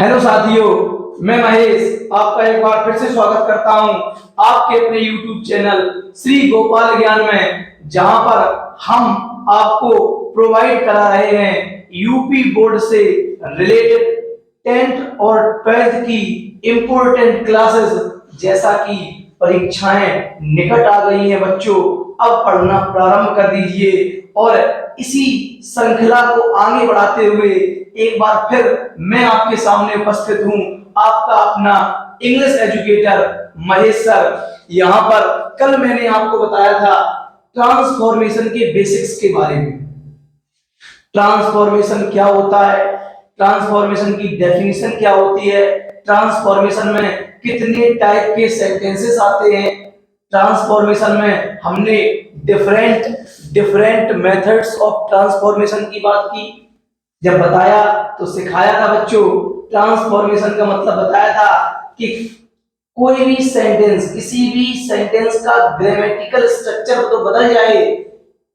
Hello साथियों, मैं महेश आपका एक बार फिर से स्वागत करता हूं आपके अपने YouTube चैनल श्री गोपाल ज्ञान में, जहां पर हम आपको प्रोवाइड करा रहे हैं यूपी बोर्ड से रिलेटेड 10th और 12th की इम्पोर्टेंट क्लासेस। जैसा कि परीक्षाएं निकट आ गई हैं बच्चों, अब पढ़ना प्रारंभ कर दीजिए। और इसी श्रृंखला को आगे बढ़ाते हुए एक बार फिर मैं आपके सामने उपस्थित हूं, आपका अपना इंग्लिश एजुकेटर महेश सर। यहाँ पर कल मैंने आपको बताया था ट्रांसफॉर्मेशन के बेसिक्स के बारे में। ट्रांसफॉर्मेशन क्या होता है, ट्रांसफॉर्मेशन की डेफिनेशन क्या होती है, ट्रांसफॉर्मेशन में कितने टाइप के सेंटेंसेस आते हैं, ट्रांसफॉर्मेशन में हमने डिफरेंट मेथड्स ऑफ ट्रांसफॉर्मेशन की बात की। जब बताया तो सिखाया था बच्चों, ट्रांसफॉर्मेशन का मतलब बताया था कि कोई भी सेंटेंस, किसी भी सेंटेंस का ग्रामेटिकल स्ट्रक्चर तो बदल जाए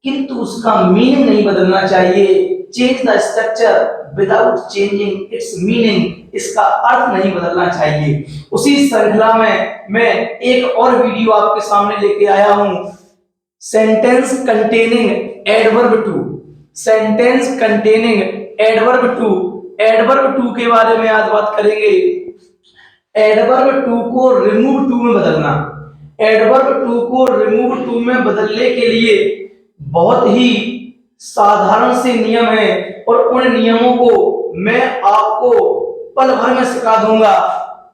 किंतु उसका मीनिंग नहीं बदलना चाहिए। Change the structure without changing it's meaning, इसका अर्थ नहीं बदलना चाहिए। उसी श्रृंखला में मैं एक और वीडियो आपके सामने लेके आया हूं, sentence containing adverb too. Sentence containing adverb too, adverb too के बारे में आज बात करेंगे। एडवर्ब टू को रिमूव टू में बदलना, एडवर्ब टू को रिमूव टू में बदलने के लिए बहुत ही साधारण से नियम है और उन नियमों को मैं आपको पल भर में सिखा दूंगा।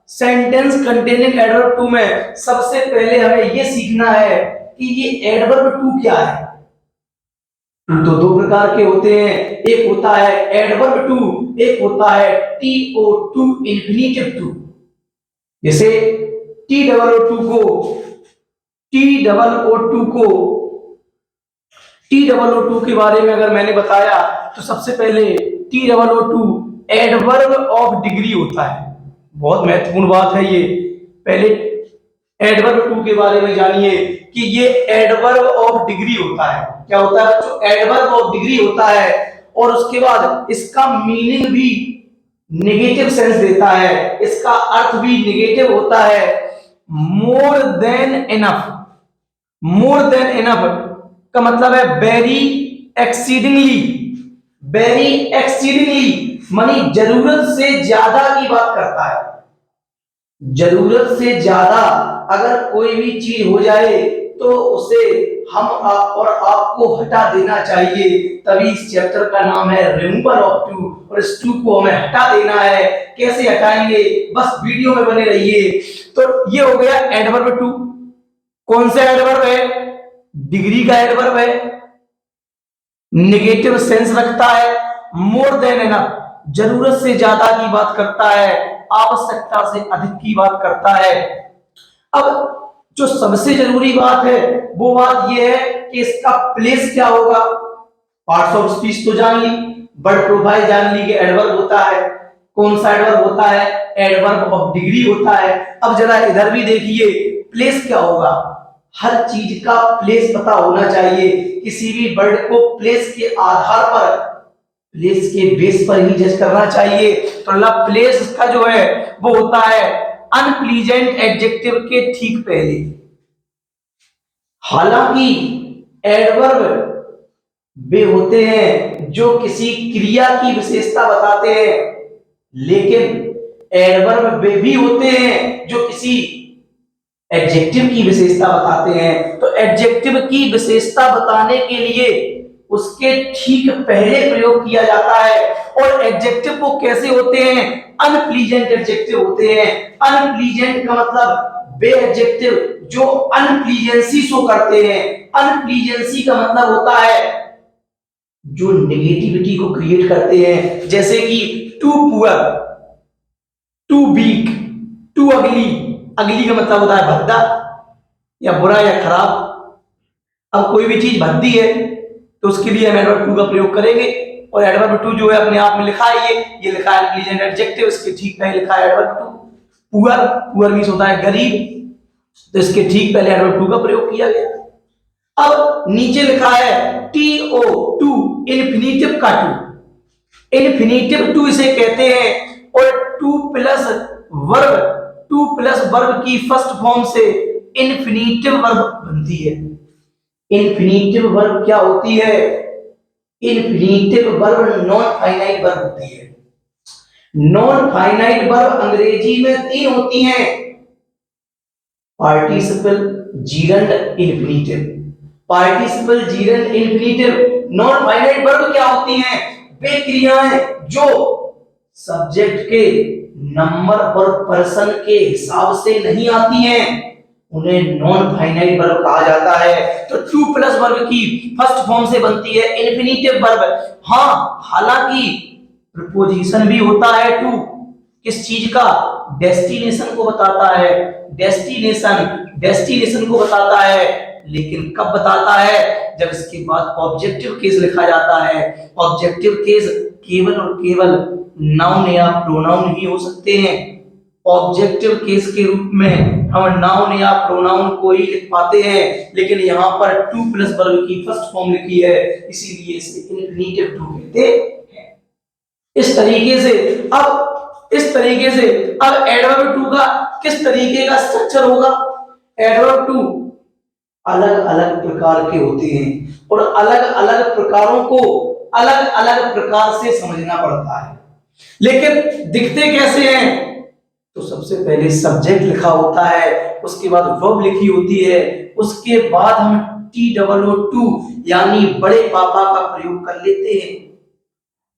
सेंटेंस कंटेनिंग एडवर्ब टू में सबसे पहले हमें यह सीखना है कि ये एडवर्ब टू क्या है। तो दो प्रकार के होते हैं, एक होता है एडवर्ब टू, एक होता है TO2 इंफिनिटिव टू। जैसे TOO2 के बारे में अगर मैंने बताया तो सबसे पहले TOO2 एडवर्ब ऑफ डिग्री होता है। बहुत महत्वपूर्ण बात है ये। पहले एडवर्ब टू के बारे में जानिए कि ये एडवर्ब ऑफ डिग्री होता है। क्या होता है बच्चों? एडवर्ब ऑफ डिग्री होता है और उसके बाद इसका मीनिंग भी नेगेटिव सेंस देता है, इसका अर्थ भी नेगेटिव होता है। More than enough, more than enough का मतलब है वेरी एक्सीडिंगली, वेरी एक्सीडिंगली मानी जरूरत से ज्यादा की बात करता है। जरूरत से ज्यादा अगर कोई भी चीज हो जाए तो उसे हम और आपको हटा देना चाहिए, तभी इस चैप्टर का नाम है रिमूवल ऑफ टू। और इस टू को हमें हटा देना है। कैसे हटाएंगे, बस वीडियो में बने रहिए। तो ये हो गया एडवर्ब टू। कौन सा एडवर्ब है? डिग्री का एडवर्ब है, नेगेटिव सेंस रखता है, मोर देन इनफ जरूरत से ज्यादा की बात करता है, आवश्यकता से अधिक की बात करता है। अब जो सबसे जरूरी बात है वो बात यह है कि इसका प्लेस क्या होगा। पार्ट्स ऑफ स्पीच तो जान ली, वर्ड प्रोफाइल जान ली कि एडवर्ब होता है, कौन सा एडवर्ब होता है, एडवर्ब ऑफ डिग्री होता है। अब जरा इधर भी देखिए, प्लेस क्या होगा। हर चीज का प्लेस पता होना चाहिए। किसी भी वर्ड को प्लेस के आधार पर, प्लेस के बेस पर ही जज करना चाहिए। तो प्लेस का जो है वो होता है अनप्लीजेंट एडजेक्टिव के ठीक पहले। हालांकि एडवर्ब वे होते हैं जो किसी क्रिया की विशेषता बताते हैं, लेकिन एडवर्ब वे भी होते हैं जो किसी एडजेक्टिव की विशेषता बताते हैं। तो एडजेक्टिव की विशेषता बताने के लिए उसके ठीक पहले प्रयोग किया जाता है। और एडजेक्टिव वो कैसे होते हैं? अनप्लीजेंट एडजेक्टिव होते हैं। अनप्लीजेंट का मतलब वे एडजेक्टिव जो अनप्लीजेंसी शो करते हैं। अनप्लीजेंसी का मतलब होता है जो नेगेटिविटी को क्रिएट करते हैं, जैसे कि too poor, too weak, too ugly. Ugly का मतलब होता है भद्दा या बुरा या खराब। अब कोई भी चीज भद्दी है तो उसके लिए हम एडवर्ब टू का प्रयोग करेंगे। और एडवर्ब टू जो है अपने आप में लिखा है, ये लिखा है अनप्लीजेंट एडजेक्टिव, इसके ठीक पहले लिखा है adverb too. Poor, poor means होता है गरीब, तो इसके ठीक पहले एडवर्ब टू का प्रयोग किया गया। अब नीचे लिखा है TO2 इन्फिनिटिव का टू। इन्फिनिटिव टू इसे कहते हैं और two plus verb, two plus verb की फर्स्ट फॉर्म से इन्फिनिटिव वर्ब बनती है। इन्फिनिटिव वर्ब क्या होती है? Infinitive verb non finite verb होती है। नॉन फाइनाइट वर्ब अंग्रेजी में 3 होती हैं, participle, gerund, infinitive. Participle, gerund, infinitive. Non finite verb क्या होती हैं? वे क्रियाएं जो सब्जेक्ट के नंबर और पर्सन के हिसाब से नहीं आती हैं, उन्हें नॉन फाइनाइट वर्ब कहा जाता है। तो टू प्लस वर्ब की फर्स्ट फॉर्म से बनती है इन्फिनिटिव वर्ब। हाँ, हालांकि प्रीपोजिशन भी होता है टू, किस चीज का? डेस्टिनेशन को बताता है। डेस्टिनेशन को बताता है, लेकिन कब बताता है? जब इसके बाद ऑब्जेक्टिव केस लिखा जाता है। ऑब्जेक्टिव केस केवल और केवल नाउन या प्रोनाउन ही हो सकते हैं। ऑब्जेक्टिव केस के रूप में हम नाउन या प्रोनाउन को ही लिख पाते हैं, लेकिन यहाँ पर टू प्लस वर्ब की फर्स्ट फॉर्म लिखी है, इसीलिए इसे इन्फिनिटिव टू कहते हैं। इस तरीके से अब एडवर्ब टू का किस तरीके का स्ट्रक्चर होगा? एडवर्ब टू अलग अलग प्रकार के होते हैं और अलग अलग प्रकारों को अलग अलग प्रकार से समझना पड़ता है, लेकिन दिखते कैसे हैं? तो सबसे पहले सब्जेक्ट लिखा होता है, उसके बाद वर्ब लिखी होती है, उसके बाद हम TOO यानी बड़े पापा का प्रयोग कर लेते हैं।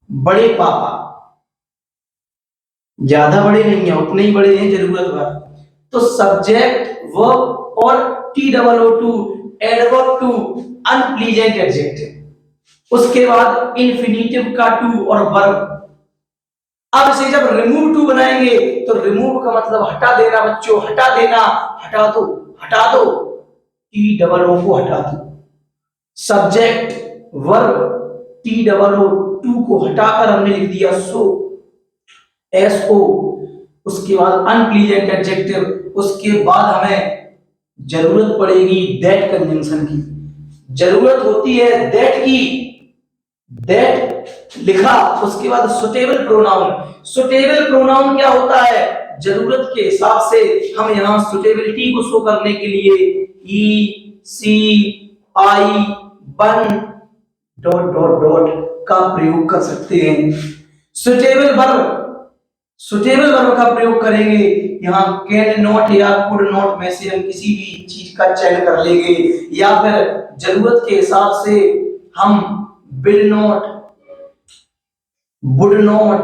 बड़े पापा ज्यादा बड़े नहीं है, उतने ही बड़े हैं जरूरत भर। तो सब्जेक्ट, वर्ब और TOO adverb to unpleasant adjective, उसके बाद इन्फिनिटिव का टू और वर्ब। अब इसे जब रिमूव टू बनाएंगे तो रिमूव का मतलब हटा देना बच्चों, हटा देना, हटा दो, TOO को हटा दो। सब्जेक्ट, वर्ब, TOO को हटाकर हमने लिख दिया SO। उसके बाद अनप्लीजेंट एडजेक्टिव, उसके बाद हमें जरूरत पड़ेगी दैट कंजंक्शन की, जरूरत होती है दैट की। दैट लिखा, उसके बाद सुटेबल प्रोनाउन। सुटेबल प्रोनाउन क्या होता है? जरूरत के हिसाब से हम यहाँ सुटेबिलिटी को शो करने के लिए ही, सी, आई, वन, डॉट का प्रयोग कर सकते हैं। सुटेबल वर्ब का प्रयोग करेंगे, यहाँ कैन नॉट या कुड नॉट में से हम किसी भी चीज का चयन कर लेंगे, या फिर जरूरत के हिसाब से हम will not, would not,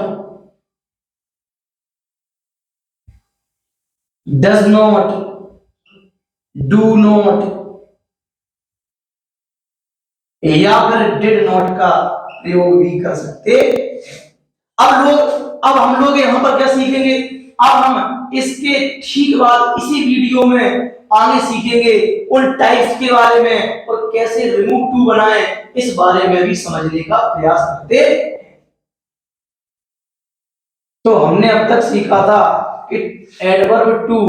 does not, do not या फिर डिड नॉट का प्रयोग भी कर सकते। अब हम लोग यहाँ पर क्या सीखेंगे? अब हम इसके ठीक बाद इसी वीडियो में आगे सीखेंगे उन टाइप्स के बारे में और कैसे रिमूव टू बनाएं, इस बारे में भी समझने का प्रयास करते। तो हमने अब तक सीखा था कि एडवर्ब टू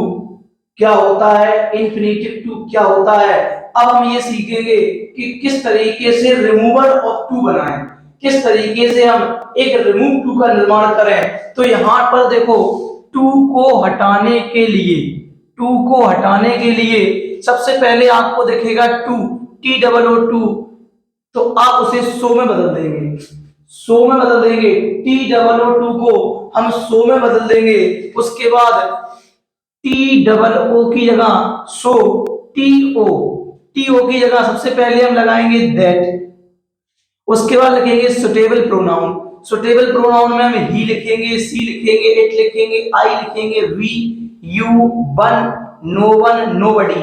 क्या होता है, इन्फिनिटिव टू क्या होता है। अब हम ये सीखेंगे कि किस तरीके से रिमूवल ऑफ टू बनाएं, किस तरीके से हम एक रिमूव टू का निर्माण करें। तो यहाँ पर देखो, टू को हटाने के लिए सबसे पहले आपको दिखेगा टू, TOO, तो आप उसे सो में बदल देंगे, TOO को हम सो में बदल देंगे। उसके बाद TOO की जगह सो, TO की जगह सबसे पहले हम लगाएंगे दैट। उसके बाद लिखेंगे सुटेबल प्रोनाउन में हम ही लिखेंगे, सी लिखेंगे, इट लिखेंगे, आई लिखेंगे, we, you, one, no one, nobody.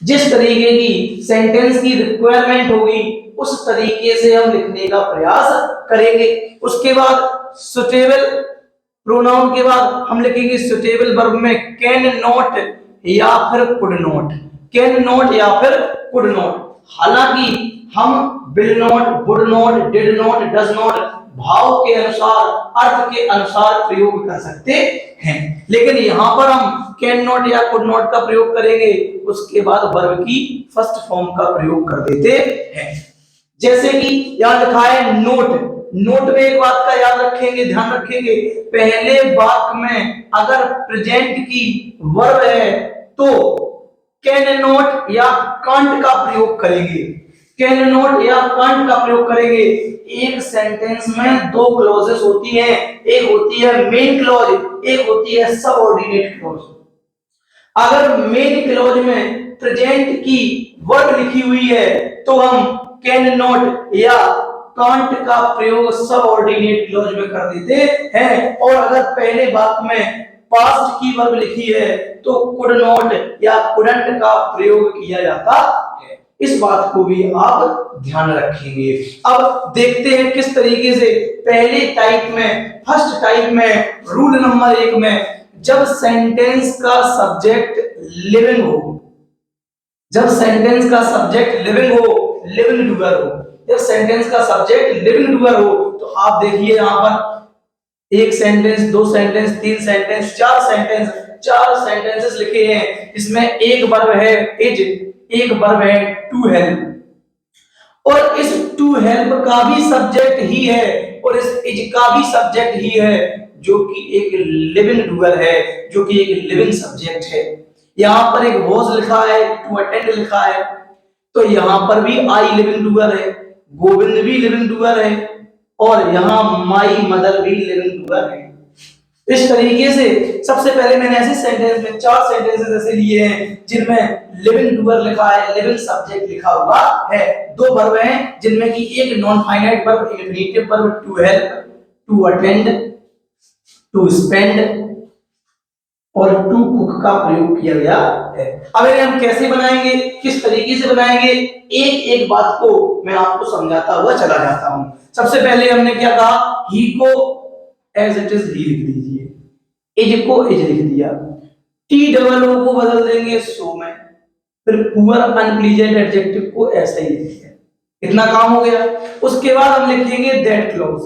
जिस तरीके की सेंटेंस की रिक्वायरमेंट होगी उस तरीके से हम लिखने का प्रयास करेंगे। उसके बाद सुटेबल प्रोनाउन के बाद हम लिखेंगे सुटेबल वर्ब में कैन नॉट या फिर कुड नॉट, हालांकि हम will not, would not, did not, does not भाव के अनुसार, अर्थ के अनुसार प्रयोग कर सकते हैं, लेकिन यहाँ पर हम कैन नॉट या कुड नॉट का प्रयोग करेंगे, उसके बाद वर्ब की फर्स्ट फॉर्म का प्रयोग कर देते हैं। जैसे कि यहाँ लिखा है नोट में एक बात का याद रखेंगे, ध्यान रखेंगे, पहले वाक्य में अगर प्रेजेंट की वर्ब है तो कैन नॉट या कांट का प्रयोग करेंगे, कैन नॉट या कांट का प्रयोग करेंगे। एक सेंटेंस में दो क्लॉजेस होती हैं, एक होती है मेन क्लॉज, एक होती है सबऑर्डिनेट क्लॉज। अगर मेन क्लॉज में प्रेजेंट की वर्ब लिखी हुई है तो हम कैन नॉट या कांट का प्रयोग सबऑर्डिनेट क्लॉज में कर देते हैं, और अगर पहले वाक्य में पास्ट की वर्ब लिखी है तो कुड नॉट या कुडंट का प्रयोग किया जाता है। इस बात को भी आप ध्यान रखेंगे। अब देखते हैं किस तरीके से पहले टाइप में, फर्स्ट टाइप में, रूल नंबर 1 में, जब सेंटेंस का सब्जेक्ट लिविंग हो, जब सेंटेंस का सब्जेक्ट लिविंग हो, लिविंग डूअर हो, जब सेंटेंस का सब्जेक्ट लिविंग डूअर हो तो आप देखिए यहां पर एक सेंटेंस, दो सेंटेंस, तीन सेंटेंस, चार सेंटेंसेस लिखे हैं। इसमें एक वर्ब है इज, एक वर्ब है टू हेल्प, और इस टू हेल्प का भी सब्जेक्ट ही है और इस इज का भी सब्जेक्ट ही है, जो कि एक लिविंग डूअर है, जो कि एक लिविंग सब्जेक्ट है। यहां पर एक वॉज लिखा है, टू अटेंड लिखा है, तो यहां पर भी आई लिविंग डूअर है, गोविंद भी लिविंग डूअर है, और यहां माई मदर भी लिविंग डूअर है। इस तरीके से सबसे पहले मैंने ऐसे सेंटेंस में 4 सेंटेंसेस ऐसे लिए हैं जिनमें लिविंग डूअर लिखा है, लिविंग सब्जेक्ट लिखा हुआ है। दो वर्ब हैं जिनमें कि एक non finite verb, infinitive verb, to help, to attend, to spend और टू कुक का प्रयोग किया गया है। अब इन्हें हम कैसे बनाएंगे, किस तरीके से बनाएंगे, एक एक बात को मैं आपको समझाता हुआ चला जाता हूं। सबसे पहले हमने क्या कहा, ही को एज इट इज ही लिख दीजिए, इज को इज लिख दिया, टी डबल ओ को बदल देंगे सो में, फिर पुअर अनप्लीजेंट एडजेक्टिव को ऐसा ही लिख दिया, इतना काम हो गया। उसके बाद हम लिखेंगे दैट क्लॉज।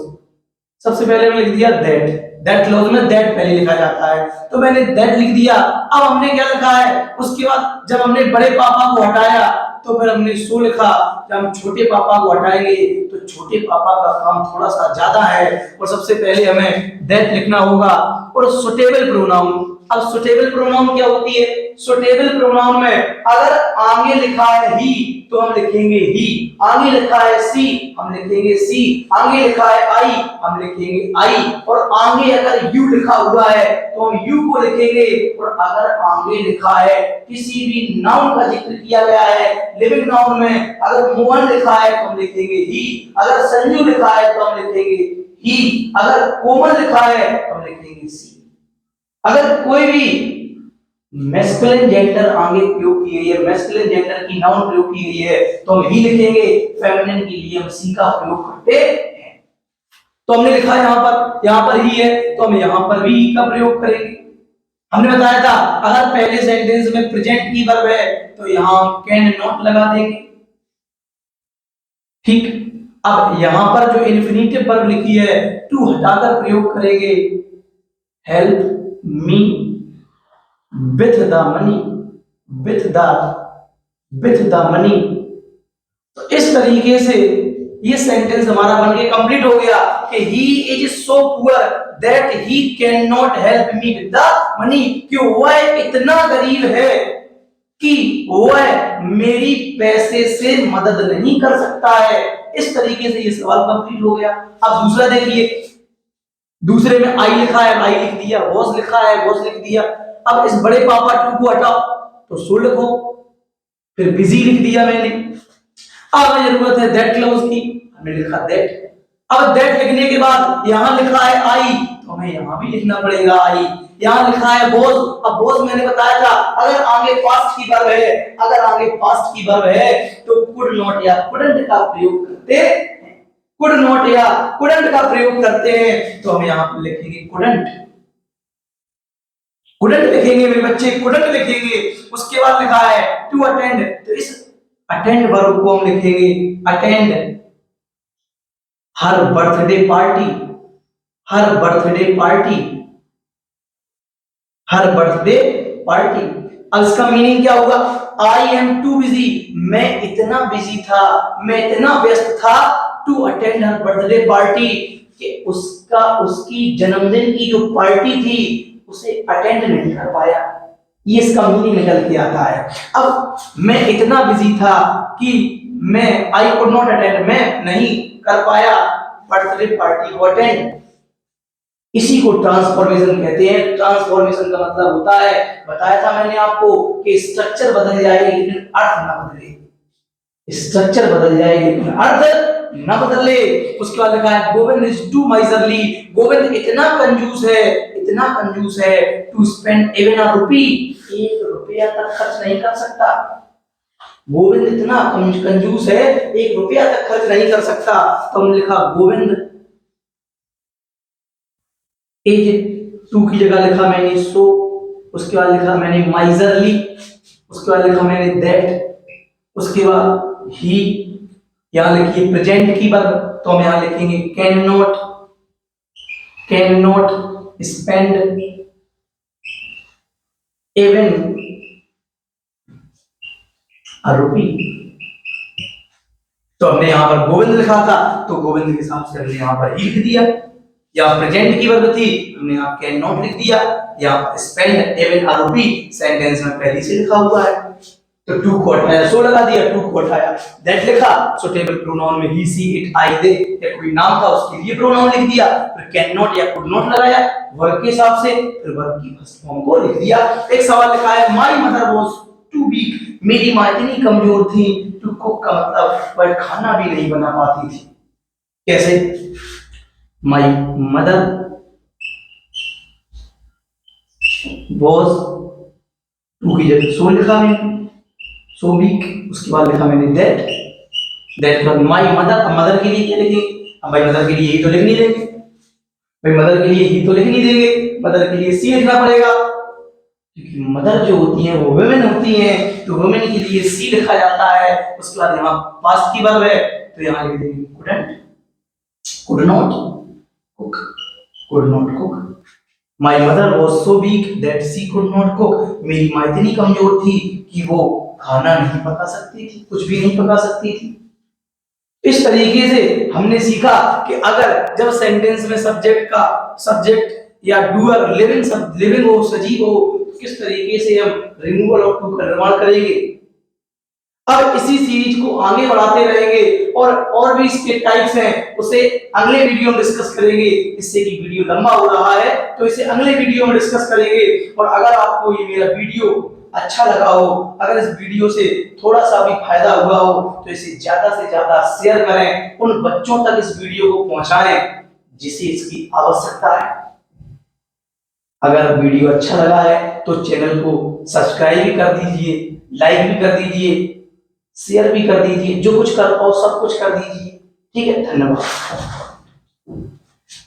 सबसे पहले हमने लिख दिया दैट, दैट क्लॉज में दैट पहले लिखा जाता है, तो मैंने दैट लिख दिया। अब हमने क्या लिखा है, उसके बाद जब हमने बड़े पापा को हटाया तो फिर हमने सो लिखा, जब हम छोटे पापा को हटाएंगे तो छोटे पापा का काम थोड़ा सा ज्यादा है, और सबसे पहले हमें दैट लिखना होगा। और सुटेबल प्रोनाउन, अब सुटेबल प्रोनाउन क्या होती है, सुटेबल प्रोनाउन में अगर आगे लिखा है ही तो हम लिखेंगे ही, आगे लिखा है सी हम लिखेंगे सी, आगे लिखा है आई हम लिखेंगे आई, और आगे अगर यू लिखा हुआ है तो हम यू को लिखेंगे, और अगर आगे लिखा है किसी भी नाउन का जिक्र किया गया है लिविंग नाउन में, अगर मोहन लिखा है तो हम लिखेंगे ही, अगर संजू लिखा है तो हम लिखेंगे ही, अगर कोमल लिखा है तो हम लिखेंगे सी। अगर कोई भी मैस्कुलिन जेंडर आगे प्रयोग की गई है, मैस्कुलिन जेंडर की नाउन प्रयोग की गई है तो हम ही लिखेंगे, फेमिनिन के लिए हम सी का प्रयोग करते हैं। तो हमने लिखा यहां पर ही है तो हम यहां पर भी ही का प्रयोग करेंगे। हमने बताया था अगर पहले सेंटेंस में प्रेजेंट की वर्ब है तो यहां हम कैन नॉट लगा देंगे, ठीक। अब यहां पर जो इन्फिनिटिव वर्ब लिखी है टू हटाकर प्रयोग करेंगे, help me with the money, with the money। तो इस तरीके से ये सेंटेंस हमारा बनके कंप्लीट हो गया कि he is so poor that he cannot help me with the money, कि वह इतना गरीब है कि वह मेरी पैसे से मदद नहीं कर सकता है। इस तरीके से ये सवाल कंप्लीट हो गया। अब दूसरा देखिए, दूसरे में आई लिखा है, आई लिख दिया, वॉज लिखा है, वॉज लिख दिया। अब इस बड़े पापा टू को हटाओ तो सो लिखो, फिर बिजी लिख दिया मैंने। अब जरूरत है दैट क्लॉज की, हमने लिखा दैट। अब दैट लिखने के बाद यहां लिखा है आई तो हमें यहां भी लिखना पड़ेगा आई। यहां लिखा है वॉज, अब वॉज मैंने बताया था अगर आगे पास्ट की वर्ब है, अगर आगे पास्ट की वर्ब है तो कुड नॉट या कुडंट का प्रयोग करते हैं, कुड नॉट या कुडंट का प्रयोग करते हैं, तो हम यहां पर लिखेंगे कुडंट, कुडंट लिखेंगे मेरे बच्चे, कुडंट लिखेंगे। उसके बाद लिखा है टू अटेंड, तो इस अटेंड वर्ब को हम लिखेंगे अटेंड हर बर्थडे पार्टी, हर बर्थडे पार्टी, हर बर्थडे पार्टी। अब इसका मीनिंग क्या होगा, आई एम टू बिजी, मैं इतना बिजी था, मैं इतना व्यस्त था टू अटेंड हर बर्थडे पार्टी, कि उसकी जन्मदिन की जो पार्टी थी उसे अटेंड नहीं कर पाया। ये इसका मीनिंग निकल के आता है। अब मैं इतना बिजी था कि आई कुड नॉट अटेंड, मैं नहीं कर पाया बर्थडे पार्टी को अटेंड। इसी को ट्रांसफॉर्मेशन कहते हैं। ट्रांसफॉर्मेशन का मतलब होता है, बताया था मैंने आपको कि स्ट्रक्चर बदल जाएगी लेकिन अर्थ ना बदले। स्ट्रक्चर बदल जाएगी लेकिन अर्थ ना बदले। उसके बाद लिखा है Govind is too miserly, Govind इतना कंजूस है, इतना कंजूस है, to spend even a rupee, एक रुपया तक खर्च नहीं कर सकता। गोविंद इतना कंजूस है, एक रुपया तक खर्च नहीं कर सकता। तो हमने लिखा गोविंद एज टू की जगह लिखा मैंने सो, उसके बाद लिखा मैंने माइजरली, उसके बाद लिखा मैंने दैट, उसके बाद ही, यहां लिखिए प्रेजेंट की वर्ब, तो हम यहां लिखेंगे can not spend even a rupee. तो हमने यहां पर गोविंद लिखा था तो गोविंद के हिसाब से हमने यहां पर ही लिख दिया। या प्रेजेंट की वर्ब थी, हमने यहां कैन नॉट लिख दिया। या spend even a rupee sentence में पहले से लिखा हुआ है तो टू को हटाया, सो लगा दिया, टू को हटाया, दैट लिखा। सो टेबल प्रोनाउन में ही सी इट आई दे या कोई नाम था उसके लिए प्रोनाउन लिख दिया। फिर कैन नॉट या कुड नॉट लगाया वर्ब के हिसाब से, फिर वर्ब की फर्स्ट फॉर्म को लिख दिया। एक सवाल लिखा है my mother was too weak, मेरी मां इतनी कमजोर थी। टू कुक का मतलब वह खाना भी नहीं बना पाती थी। कैसे? माय मदर वाज, टू की जगह सो लिखा मैंने, सो वीक, उसके बाद लिखा मैंने दैट फॉर माय मदर। अब मदर के लिए क्या लिखेंगे? अब भाई मदर के लिए ही तो लिख नहीं देंगे, भाई मदर के लिए ही तो लिख नहीं देंगे, मदर के लिए सी लिखना पड़ेगा क्योंकि मदर जो होती है वो वुमेन होती है, तो वुमेन के लिए सी लिखा जाता है। उसके बाद यहाँ पास्ट की वर्ब है तो यहाँ लिख देंगे couldn't, could not cook, could not cook. My mother was so weak that she could not cook, मेरी मां इतनी कमजोर थी कि वो खाना नहीं पका सकती थी, कुछ भी नहीं पका सकती थी। इस तरीके से हमने सीखा कि अगर जब सेंटेंस में सब्जेक्ट या डूअर लिविंग हो, सजीव हो, तो किस तरीके से हम रिमूवल ऑफ टू का निर्माण करेंगे। अब इसी सीरीज को आगे बढ़ाते रहेंगे और भी इसके टाइप्स हैं, उसे अगले वीडियो में डिस्कस करेंगे। इससे कि वीडियो लंबा हो रहा है तो इसे अगले वीडियो में डिस्कस करेंगे। और अगर आपको ये मेरा वीडियो अच्छा लगा हो, अगर इस वीडियो से थोड़ा सा भी फायदा हुआ हो तो इसे ज्यादा से ज्यादा शेयर करें, उन बच्चों तक इस वीडियो को पहुंचाएं जिसे इसकी आवश्यकता है। अगर वीडियो अच्छा लगा है तो चैनल को सब्सक्राइब भी कर दीजिए, लाइक भी कर दीजिए, शेयर भी कर दीजिए, जो कुछ कर पाओ सब कुछ कर दीजिए। ठीक है, धन्यवाद।